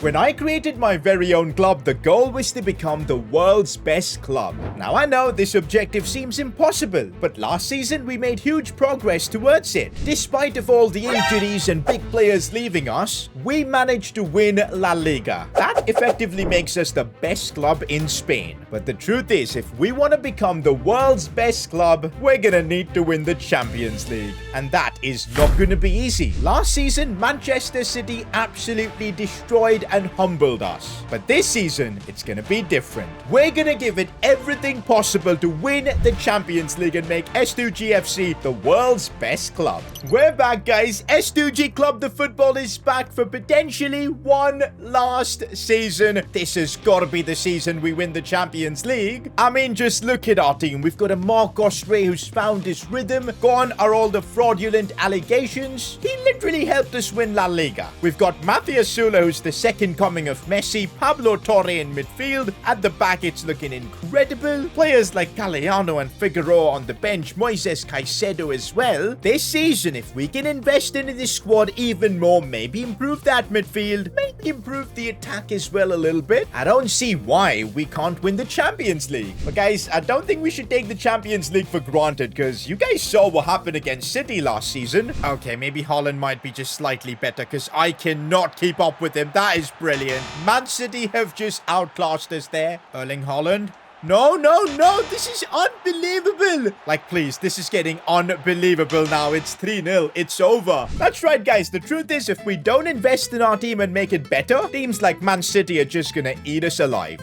When I created my very own club, the goal was to become the world's best club. Now I know this objective seems impossible, but last season we made huge progress towards it. Despite of all the injuries and big players leaving us, we managed to win La Liga. That effectively makes us the best club in Spain. But the truth is, if we want to become the world's best club, we're gonna need to win the Champions League. And that is not gonna be easy. Last season, Manchester City absolutely destroyed and humbled us. But this season, it's gonna be different. We're gonna give it everything possible to win the Champions League and make S2GFC the world's best club. We're back, guys. S2G Club the Football is back for potentially one last season. This has got to be the season we win the Champions League. I mean, just look at our team. We've got a Marcos Rey who's found his rhythm. Gone are all the fraudulent allegations. He literally helped us win La Liga. We've got Matthias Sula, who's the second coming of Messi. Pablo Torre in midfield. At the back, it's looking incredible. Players like Galeano and Figueroa on the bench. Moises Caicedo as well. This season, if we can invest into this squad even more, maybe improve that midfield, maybe improve the attack as well a little bit, I don't see why we can't win the Champions League. But guys, I don't think we should take the Champions League for granted, because you guys saw what happened against City last season. Okay, maybe Holland might be just slightly better, because I cannot keep up with him. That is brilliant. Man City have just outclassed us there. Erling Haaland. No, this is unbelievable. Like, please, this is getting unbelievable now. It's 3-0. It's over. That's right, guys. The truth is, if we don't invest in our team and make it better, teams like Man City are just gonna eat us alive.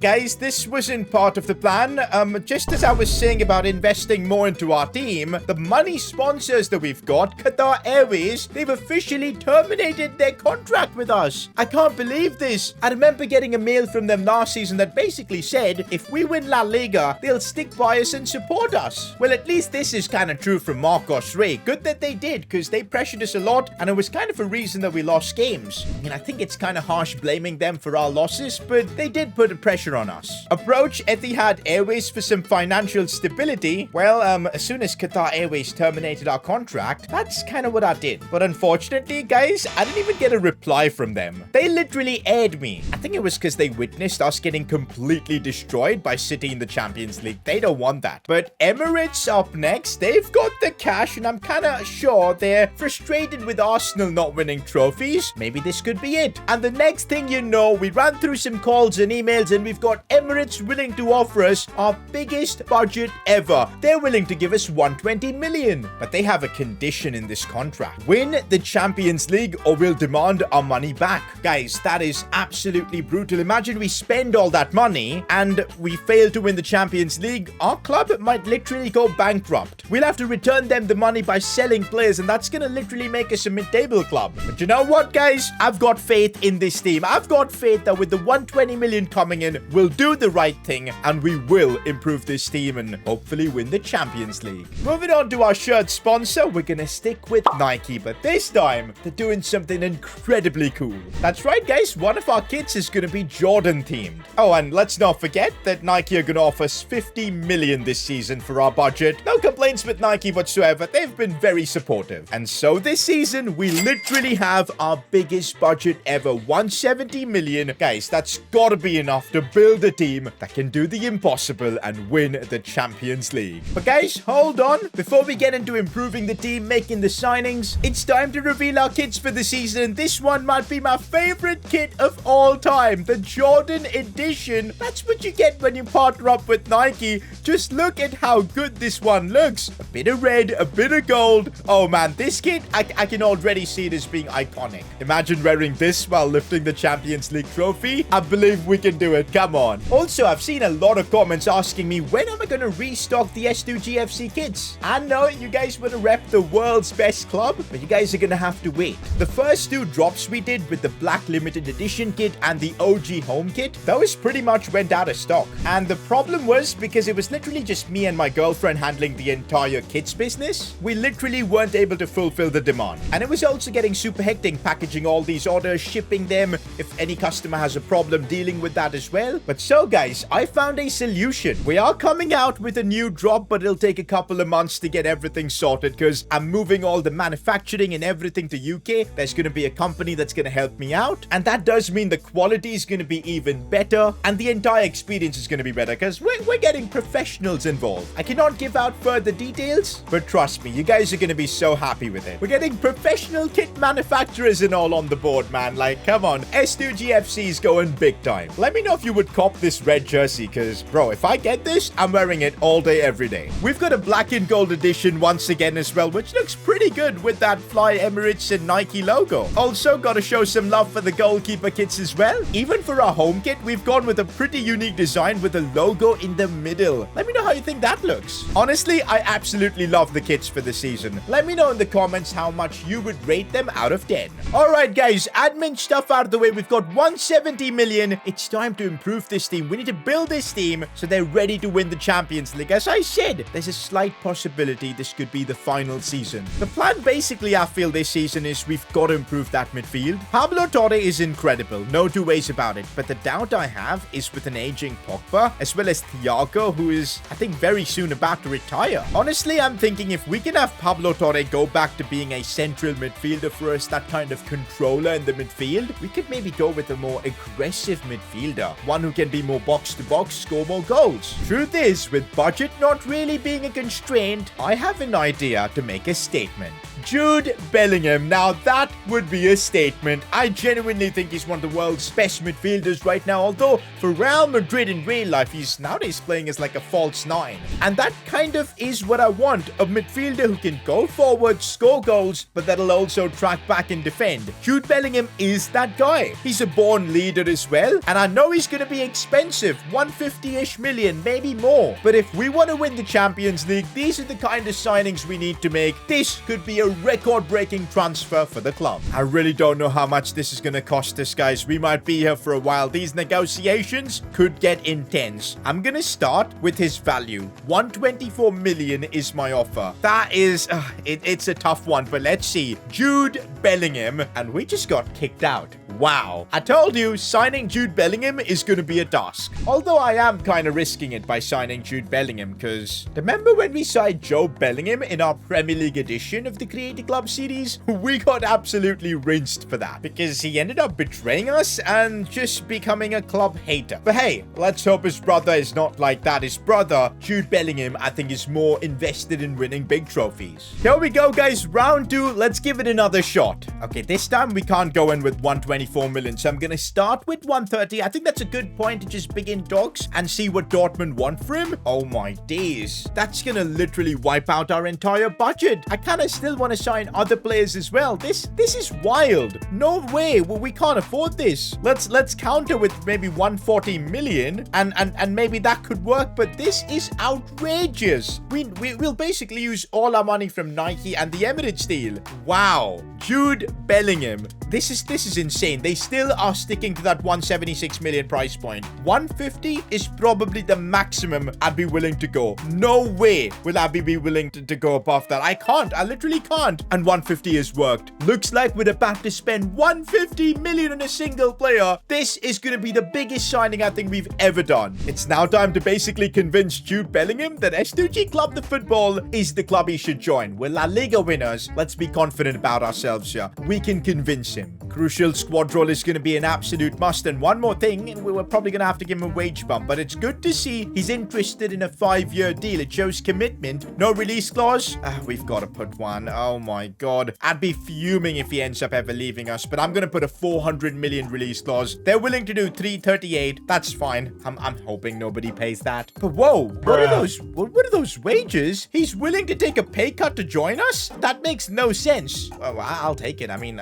Guys, this wasn't part of the plan. Just as I was saying about investing more into our team, the money sponsors that we've got, Qatar Airways, they've officially terminated their contract with us. I can't believe this. I remember getting a mail from them last season that basically said, if we win La Liga, they'll stick by us and support us. Well, at least this is kind of true from Marcos Rey. Good that they did, because they pressured us a lot, and it was kind of a reason that we lost games. I mean, I think it's kind of harsh blaming them for our losses, but they did put a pressure on us. Approach Etihad Airways for some financial stability. Well, as soon as Qatar Airways terminated our contract, that's kind of what I did. But unfortunately, guys, I didn't even get a reply from them. They literally aired me. I think it was because they witnessed us getting completely destroyed by City in the Champions League. They don't want that. But Emirates up next. They've got the cash, and I'm kind of sure they're frustrated with Arsenal not winning trophies. Maybe this could be it. And the next thing you know, we ran through some calls and emails, and we've got Emirates willing to offer us our biggest budget ever. They're willing to give us 120 million. But they have a condition in this contract. Win the Champions League or we'll demand our money back. Guys, that is absolutely brutal. Imagine we spend all that money and we fail to win the Champions League. Our club might literally go bankrupt. We'll have to return them the money by selling players, and that's gonna literally make us a mid-table club. But you know what, guys? I've got faith in this team. I've got faith that with the 120 million coming in, we'll do the right thing, and we will improve this team and hopefully win the Champions League. Moving on to our shirt sponsor, we're gonna stick with Nike, but this time, they're doing something incredibly cool. That's right, guys. One of our kits is gonna be Jordan themed. Oh, and let's not forget that Nike are going to offer us 50 million this season for our budget. No complaints with Nike whatsoever. They've been very supportive. And so this season, we literally have our biggest budget ever, 170 million. Guys, that's got to be enough to build a team that can do the impossible and win the Champions League. But guys, hold on. Before we get into improving the team, making the signings, it's time to reveal our kits for the season. And this one might be my favorite kit of all time, the Jordan edition. That's what you get when you partner up with Nike. Just look at how good this one looks. A bit of red, a bit of gold. Oh man, this kit, I can already see it as being iconic. Imagine wearing this while lifting the Champions League trophy. I believe we can do it. Come on. Also, I've seen a lot of comments asking me, when am I going to restock the S2GFC kits? I know you guys want to rep the world's best club, but you guys are going to have to wait. The first two drops we did with the Black Limited Edition kit and the OG Home kit, those pretty much went out of stock. stock. And the problem was because it was literally just me and my girlfriend handling the entire kits business, we literally weren't able to fulfill the demand. And it was also getting super hectic packaging all these orders, shipping them, if any customer has a problem, dealing with that as well. But so guys, I found a solution. We are coming out with a new drop, but it'll take a couple of months to get everything sorted because I'm moving all the manufacturing and everything to UK. There's going to be a company that's going to help me out, and that does mean the quality is going to be even better and the entire experience is going to be better because we're getting professionals involved. I cannot give out further details, but trust me, you guys are going to be so happy with it. We're getting professional kit manufacturers and all on the board, man. Like, come on, S2GFC is going big time. Let me know if you would cop this red jersey because, bro, if I get this, I'm wearing it all day, every day. We've got a black and gold edition once again as well, which looks pretty good with that Fly Emirates and Nike logo. Also, got to show some love for the goalkeeper kits as well. Even for our home kit, we've gone with a pretty unique design with a logo in the middle. Let me know how you think that looks. Honestly, I absolutely love the kits for the season. Let me know in the comments how much you would rate them out of 10. Alright guys, admin stuff out of the way. We've got 170 million. It's time to improve this team. We need to build this team so they're ready to win the Champions League. As I said, there's a slight possibility this could be the final season. The plan basically I feel this season is we've got to improve that midfield. Pablo Torre is incredible, no two ways about it, but the doubt I have is with an aging Pogba as well as Thiago, who is I think very soon about to retire. Honestly, I'm thinking if we can have Pablo Torre go back to being a central midfielder for us, that kind of controller in the midfield, we could maybe go with a more aggressive midfielder, one who can be more box to box, score more goals. Truth is, with budget not really being a constraint, I have an idea to make a statement. Jude Bellingham. Now that would be a statement. I genuinely think he's one of the world's best midfielders right now, although for Real Madrid in real life, he's nowadays playing as like a false nine. And that kind of is what I want, a midfielder who can go forward, score goals, but that'll also track back and defend. Jude Bellingham is that guy. He's a born leader as well, and I know he's going to be expensive, 150-ish million, maybe more. But if we want to win the Champions League, these are the kind of signings we need to make. This could be a record-breaking transfer for the club. I really don't know how much this is going to cost us, guys. We might be here for a while. These negotiations could get intense. I'm going to start with his value. 124 million is my offer. That is, it's a tough one, but let's see. Jude Bellingham, and we just got kicked out. Wow. I told you, signing Jude Bellingham is going to be a task. Although I am kind of risking it by signing Jude Bellingham, because remember when we signed Joe Bellingham in our Premier League edition of the Creator Club series? We got absolutely rinsed for that, because he ended up betraying us and just becoming a club hater. But hey, let's hope his brother is not like that. His brother, Jude Bellingham, I think is more invested in winning big trophies. Here we go, guys. Round 2. Let's give it another shot. Okay, this time we can't go in with 124 million, so I'm going to start with 130. I think that's a good point to just begin talks and see what Dortmund want for him. Oh my days. That's going to literally wipe out our entire budget. I kind of still want to sign other players as well. This is wild. No way. Well, we can't afford this. Let's counter with maybe 140 million and maybe that could work, but this is outrageous. We'll basically use all our money from Nike and the Emirates deal. Wow. Jude Bellingham. This is insane. They still are sticking to that 176 million price point. 150 is probably the maximum I'd be willing to go. No way will I be willing to go above that. I can't. I literally can't. And 150 has worked. Looks like we're about to spend 150 million on a single player. This is going to be the biggest signing I think we've ever done. It's now time to basically convince Jude Bellingham that S2G Club the Football is the club he should join. We're La Liga winners. Let's be confident about ourselves here. We can convince him. Crucial squad role is going to be an absolute must. And one more thing, we're probably going to have to give him a wage bump, but it's good to see he's interested in a 5-year deal. It shows commitment. No release clause. We've got to put one. Oh my god. I'd be fuming if he ends up ever leaving us, but I'm going to put a 400 million release clause. They're willing to do 338. That's fine. I'm hoping nobody pays that. But whoa, what are those? What are those wages? He's willing to take a pay cut to join us? That makes no sense. Oh, I'll take it. I mean,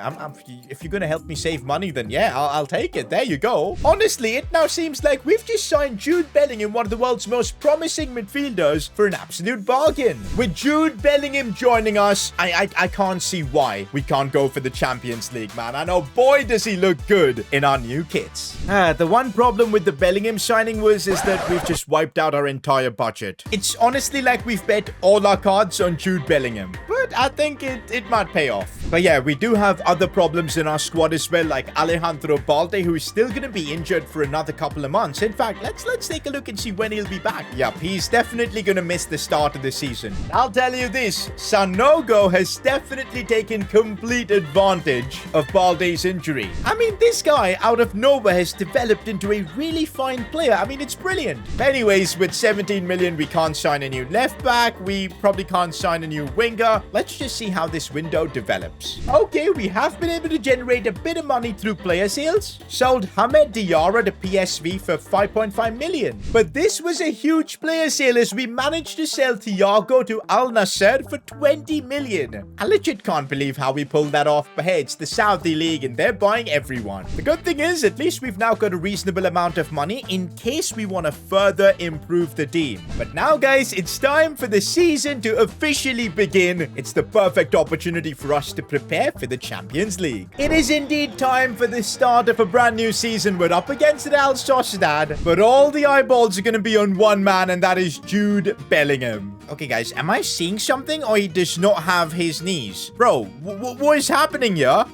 if you're gonna help me save money, then yeah, I'll take it. There you go. Honestly, it now seems like we've just signed Jude Bellingham, one of the world's most promising midfielders, for an absolute bargain. With Jude Bellingham joining us, I can't see why we can't go for the Champions League, man. I know, boy, does he look good in our new kits. The one problem with the Bellingham signing is that we've just wiped out our entire budget. It's honestly like we've bet all our cards on Jude Bellingham, but I think it might pay off. But yeah, we do have other problems in our squad as well, like Alejandro Balde, who is still going to be injured for another couple of months. In fact, let's take a look and see when he'll be back. Yep, he's definitely going to miss the start of the season. I'll tell you this, Sanogo has definitely taken complete advantage of Balde's injury. I mean, this guy out of nowhere has developed into a really fine player. I mean, it's brilliant. Anyways, with 17 million, we can't sign a new left back. We probably can't sign a new winger. Let's just see how this window develops. Okay, we have been able to generate a bit of money through player sales. Sold Hamed Diarra to PSV for 5.5 million. But this was a huge player sale as we managed to sell Thiago to Al Nassr for 20 million. I legit can't believe how we pulled that off, but hey, it's the Saudi League and they're buying everyone. The good thing is, at least we've now got a reasonable amount of money in case we want to further improve the team. But now, guys, it's time for the season to officially begin. It's the perfect opportunity for us to prepare for the Champions League. It is indeed time for the start of a brand new season. We're up against Real Sociedad, but all the eyeballs are going to be on one man, and that is Jude Bellingham. Okay, guys, am I seeing something, or he does not have his knees? Bro, what is happening here?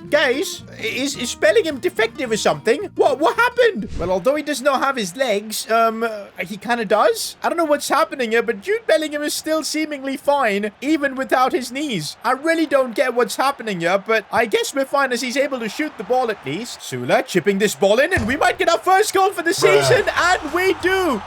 Guys, is Bellingham defective or something? What happened? Well, although he does not have his legs, he kind of does. I don't know what's happening here, but Jude Bellingham is still seemingly fine, even without his knees. I really don't get what's happening here, but I guess we're fine as he's able to shoot the ball at least. Sula chipping this ball in, and we might get our first goal for the season, and we do.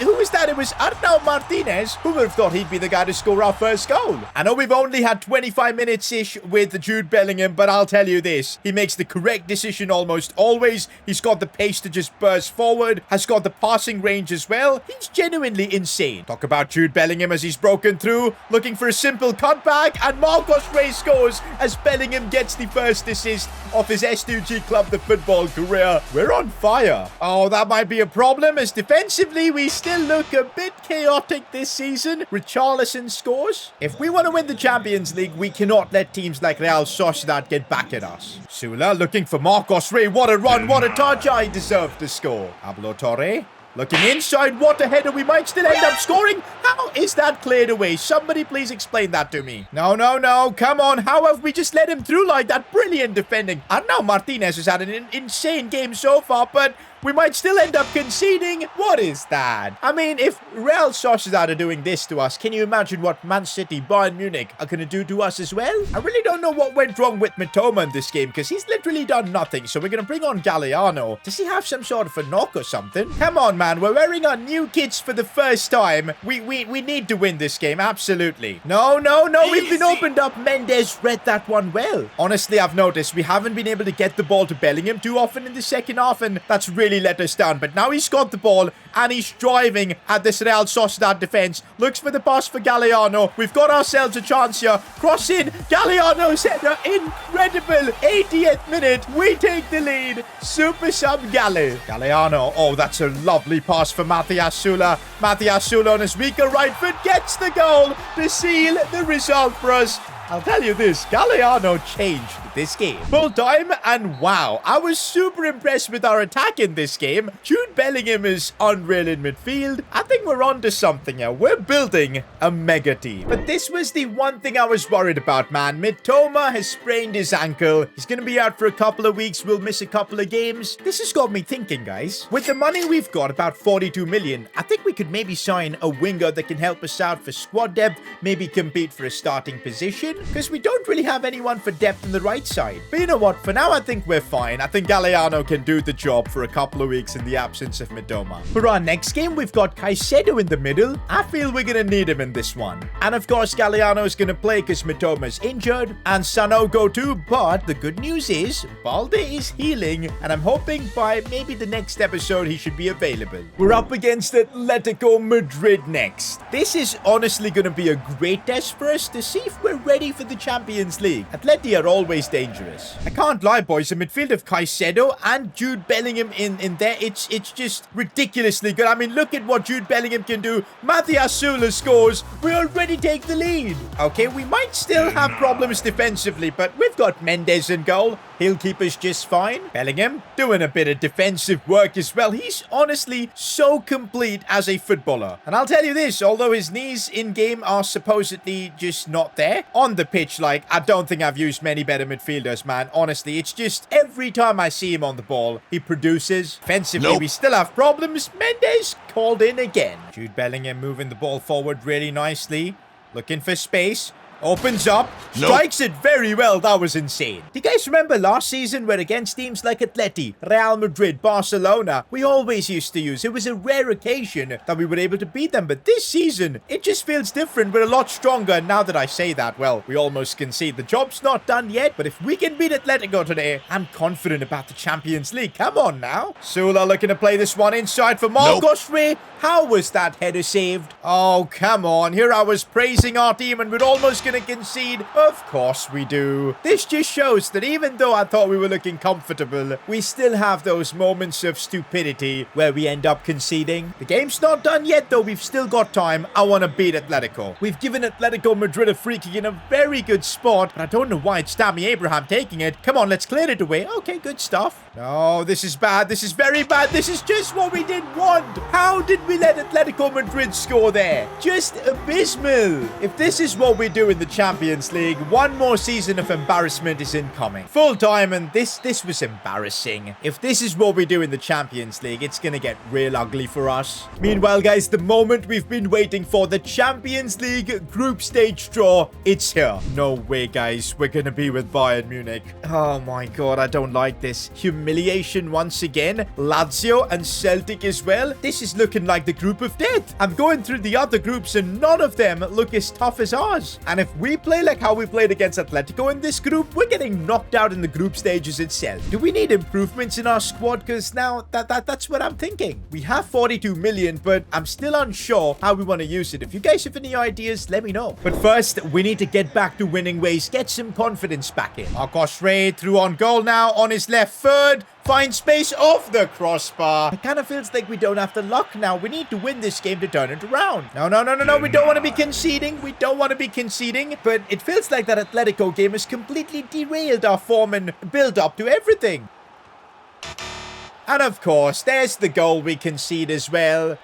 Who was that? It was Arnau Martinez. Who would have thought he'd be the guy to score our first goal? I know we've only had 25 minutes-ish with Jude Bellingham, but I'll tell you this. He makes the correct decision almost always. He's got the pace to just burst forward, has got the passing range as well. He's genuinely insane. Talk about Jude Bellingham as he's broken through, looking for a simple cutback, and Marcos Rey scores as Bellingham gets the first assist of his S2G club, the football career. We're on fire. Oh, that might be a problem as defensively we still look a bit chaotic this season. Richarlison scores. If we want to win the Champions League, we cannot let teams like Real Sociedad get back at us. Sula looking for Marcos Rey. What a run, what a touch. I deserve to score. Pablo Torre looking inside. What a header. We might still end up scoring. How is that cleared away? Somebody please explain that to me. No. Come on. How have we just let him through like that? Brilliant defending. Arnau Martinez has had an insane game so far, but we might still end up conceding. What is that? I mean, if Real Sociedad are doing this to us, can you imagine what Man City, Bayern Munich are going to do to us as well? I really don't know what went wrong with Mitoma in this game because he's literally done nothing. So we're going to bring on Galliano. Does he have some sort of a knock or something? Come on, man. We're wearing our new kits for the first time. We need to win this game. Absolutely. No. We've been opened up. Mendes read that one well. Honestly, I've noticed we haven't been able to get the ball to Bellingham too often in the second half, and that's really let us down. But now he's got the ball and he's driving at this Real Sociedad defense. Looks for the pass for Galliano. We've got ourselves a chance here. Cross in. Galliano's header. Incredible. 80th minute. We take the lead. Super sub Galliano. Oh, that's a lovely pass for Matthias Sula. Matthias Sula on his weaker right foot gets the goal to seal the result for us. I'll tell you this, Galliano changed this game. Full time, and wow, I was super impressed with our attack in this game. Jude Bellingham is unreal in midfield. I think we're on to something here. We're building a mega team. But this was the one thing I was worried about, man. Mitoma has sprained his ankle. He's going to be out for a couple of weeks. We'll miss a couple of games. This has got me thinking, guys. With the money we've got, about 42 million, I think we could maybe sign a winger that can help us out for squad depth, maybe compete for a starting position, because we don't really have anyone for depth on the right side. But you know what? For now, I think we're fine. I think Galliano can do the job for a couple of weeks in the absence of Mitoma. For our next game, we've got Caicedo in the middle. I feel we're going to need him in this one. And of course, Galliano is going to play because Mitoma's injured and Sanogo too. But the good news is Balde is healing, and I'm hoping by maybe the next episode he should be available. We're up against Atletico Madrid next. This is honestly going to be a great test for us to see if we're ready ready for the Champions League. Atleti are always dangerous. I can't lie, boys. The midfield of Caicedo and Jude Bellingham in there, it's just ridiculously good. I mean, look at what Jude Bellingham can do. Matthias Sula scores. We already take the lead. Okay, we might still have problems defensively, but we've got Mendes in goal. He'll keep us just fine. Bellingham doing a bit of defensive work as well. He's honestly so complete as a footballer. And I'll tell you this, although his knees in-game are supposedly just not there, on the pitch, like, I don't think I've used many better midfielders, man. Honestly, it's just every time I see him on the ball, he produces. Defensively, we still have problems. Mendes called in again. Jude Bellingham moving the ball forward really nicely. Looking for space. Opens up, strikes it very well. That was insane. Do you guys remember last season where against teams like Atleti, Real Madrid, Barcelona, we always used to use? It was a rare occasion that we were able to beat them. But this season, it just feels different. We're a lot stronger. And now that I say that, well, we almost concede. The job's not done yet. But if we can beat Atletico today, I'm confident about the Champions League. Come on now. Sula looking to play this one inside for Marcos Ray. How was that header saved? Oh, come on. Here I was praising our team and we're almost going to concede. Of course we do. This just shows that even though I thought we were looking comfortable, we still have those moments of stupidity where we end up conceding. The game's not done yet, though. We've still got time. I want to beat Atletico. We've given Atletico Madrid a free kick in a very good spot, but I don't know why it's Tammy Abraham taking it. Come on, let's clear it away. Okay, good stuff. No, this is bad. This is very bad. This is just what we didn't want. How did we let Atletico Madrid score there? Just abysmal. If this is what we do in the Champions League, one more season of embarrassment is incoming. Full time, and this was embarrassing. If this is what we do in the Champions League, it's gonna get real ugly for us. Meanwhile, guys, the moment we've been waiting for, the Champions League group stage draw, it's here. No way, guys. We're gonna be with Bayern Munich. Oh my god, I don't like this. Humiliation once again. Lazio and Celtic as well. This is looking like the group of death. I'm going through the other groups and none of them look as tough as ours. And if we play like how we played against Atletico in this group, we're getting knocked out in the group stages itself. Do we need improvements in our squad? Because now that's what I'm thinking. We have 42 million, but I'm still unsure how we want to use it. If you guys have any ideas, let me know. But first, we need to get back to winning ways, get some confidence back in. Marcos Ray through on goal now on his left foot. Find space off the crossbar. It kind of feels like we don't have the luck now. We need to win this game to turn it around. No. We don't want to be conceding. We don't want to be conceding. But it feels like that Atletico game has completely derailed our form and build up to everything. And of course, there's the goal we concede as well.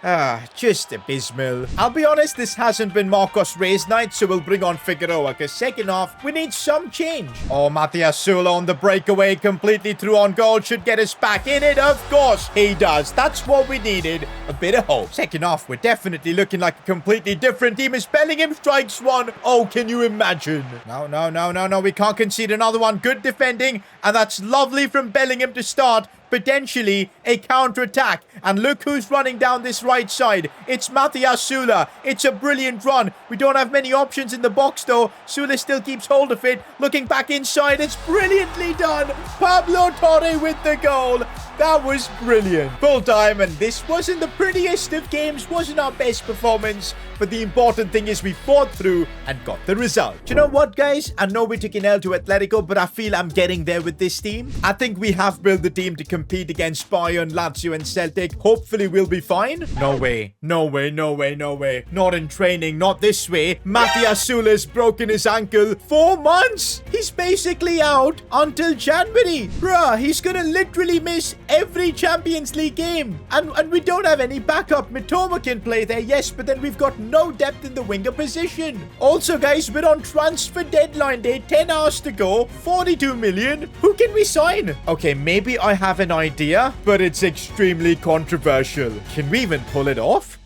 Just abysmal. I'll be honest, this hasn't been Marcos Ray's night, so we'll bring on Figueroa, because second half, we need some change. Oh, Matthias Sula on the breakaway, completely through on goal, should get us back in it. Of course, he does. That's what we needed. A bit of hope. Second half, we're definitely looking like a completely different team as Bellingham strikes one. Oh, can you imagine? No. We can't concede another one. Good defending, and that's lovely from Bellingham to start. Potentially a counter-attack. And look who's running down this right side. It's Matthias Sula. It's a brilliant run. We don't have many options in the box, though. Sula still keeps hold of it. Looking back inside. It's brilliantly done. Pablo Torre with the goal. That was brilliant. Full time, and this wasn't the prettiest of games. Wasn't our best performance. But the important thing is we fought through and got the result. Do you know what, guys? I know we took an L to Atletico, but I feel I'm getting there with this team. I think we have built the team to compete against Bayern, Lazio, and Celtic. Hopefully, we'll be fine. No way. Not in training. Not this way. Matthias Sula's broken his ankle. 4 months. He's basically out until January. Bruh, he's gonna literally miss every Champions League game. And we don't have any backup. Mitoma can play there, yes, but then we've got no depth in the winger position. Also, guys, we're on transfer deadline day. 10 hours to go. 42 million. Who can we sign? Okay, maybe I have an idea, but it's extremely controversial. Can we even pull it off?